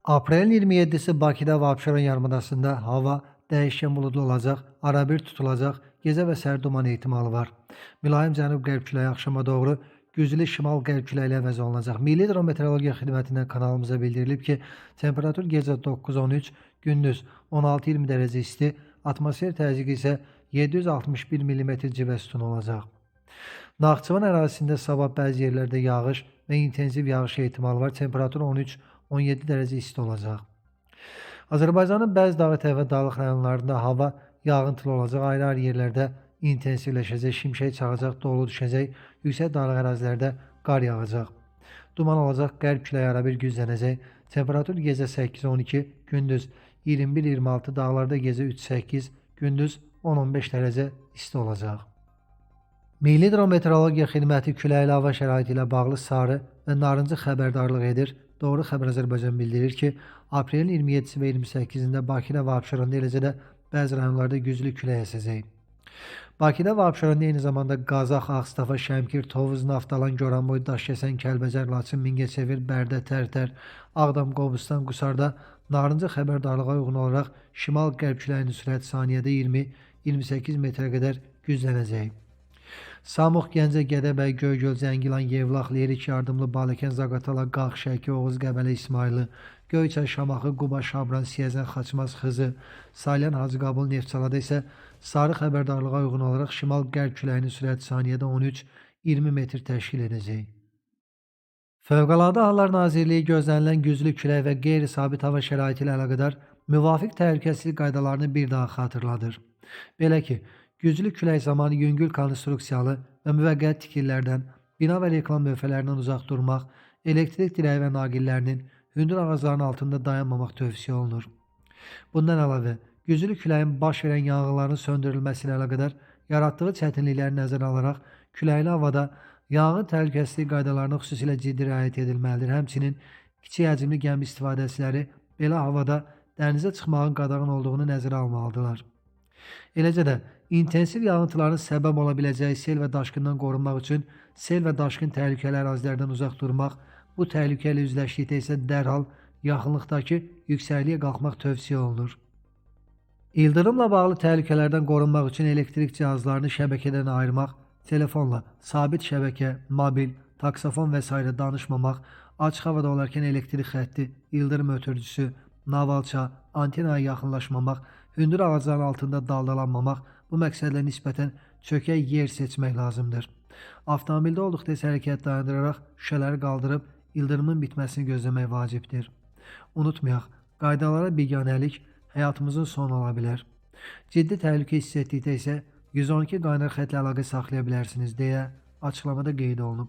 Aprelin 27'si Bakıda və Abşeron yarımadasında hava dəyişkən buludlu olacaq, arabir tutulacaq, gecə və səhər duman ehtimalı var. Mülayim cənub-qərb küləyi axşama doğru güclü şimal-qərb küləyi ilə əvəz olunacaq. Milli Hidrometeorologiya Xidmətindən kanalımıza bildirilib ki, temperatur gecə 9-13, gündüz 16-20 dərəcə isti, atmosfer təzyiqi isə 761 mm civə sütunu olacaq. Naxçıvan ərazisində sabah bəzi yerlərdə yağış və intensiv yağış ehtimalı var. Temperatur 13-17 dərəcə isti olacaq. Azərbaycanın bəzi dağ-ətəyi və dağlıq rayonlarında hava yağıntılı olacaq. Ayrı-ayrı yerlərdə intensivləşəcək, şimşək çağacaq, dolu düşəcək. Yüksək dağlıq ərazilərdə qar yağacaq. Duman olacaq, qərb küləyi arabir güclənəcək. Temperatur gecə 8-12, gündüz 21-26, dağlarda gecə 3-8, gündüz 10-15 dərəcə isti olacaq. Milli Hidrometeorologiya Xidməti küləkli hava şəraiti ilə bağlı sarı və narıncı xəbərdarlıq edir. Doğru Xəbər Azərbaycan bildirir ki, aprelin 27-si və 28-də Bakıda və Abşeronda, eləcə də bəzi rayonlarda güclü külək əsəcək. Bakıda və Abşeronda eyni zamanda Qazax, Ağstafa, Şəmkir, Tovuz, Naftalan, Goranboy, Daşkəsən, Kəlbəcər, Laçın, Mingəçevir, Bərdə, Tərtər, Ağdam, Qobustan, Qusarda narıncı xəbərdarlığa uyğun olaraq şimal-qərb küləyinin sürəti saniyədə 20-28 metrə qədər güclənəcək. Samux, Gəncə, Gədəbəy, Göygöl, Zəngilan, Yevlax, Lerik, Yardımlı, Baləkən, Zaqatala, Qax, Şəki, Oğuz, Qəbələ, İsmayılı, Göyçay, Şamaxı, Quba, Şabran, Siyəzən, Xaçmaz, Xızı, Salyan, Hacıqabul, Neftçalada isə sarı xəbərdarlığa uyğun olaraq şimal-qərb küləyinin sürəti saniyədə 13-20 metr təşkil edəcək. Fövqəladə Hallar Nazirliyi gözlənilən güclü külək və qeyri-sabit hava şəraiti ilə əlaqədar müvafiq təhlükəsizlik qaydalarını bir daha xatırladır. Belə ki, güclü külək zamanı yüngül konstruksiyalı və müvəqqəti tikililərdən, bina və reklam lövhələrindən uzaq durmaq, elektrik dirəyi və naqillərinin, hündür ağacların altında dayanmamaq tövsiyə olunur. Bundan əlavə, güclü küləyin baş verən yanğınların söndürülməsi ilə əlaqədar yaratdığı çətinlikləri nəzərə alaraq küləkli havada yanğın təhlükəsizlik qaydalarına xüsusilə ciddi riayət edilməlidir. Həmçinin kiçik həcmli gəmi istifadəçiləri belə havada dənizə çıxmağın qadağan olduğunu nəzərə almalıdırlar. Eləcə də intensiv yağıntıların səbəb ola biləcəyi sel və daşqından qorunmaq üçün sel və daşqın təhlükəli ərazilərdən uzaq durmaq, bu təhlükə ilə üzləşdikdə isə dərhal yaxınlıqdakı yüksəkliyə qalxmaq tövsiyə olunur. İldırımla bağlı təhlükələrdən qorunmaq üçün elektrik cihazlarını şəbəkədən ayırmaq, telefonla, sabit şəbəkə, mobil, taksofon və s. danışmamaq, açıq havada olarkən elektrik xətti, ildırım ötürücüsü, navalça, antenaya yaxınlaşmamaq, hündür ağacların altında daldalanmamaq, bu məqsədlə nisbətən çökək yer seçmək lazımdır. Avtomobildə olduqda isə hərəkət dayandıraraq şüşələri qaldırıb ildırımın bitməsini gözləmək vacibdir. Unutmayaq, qaydalara biganəlik həyatımızın sonu ola bilər. Ciddi təhlükə hiss etdikdə isə 112 qaynar xətlə əlaqə saxlaya bilərsiniz deyə açıqlamada qeyd olunub.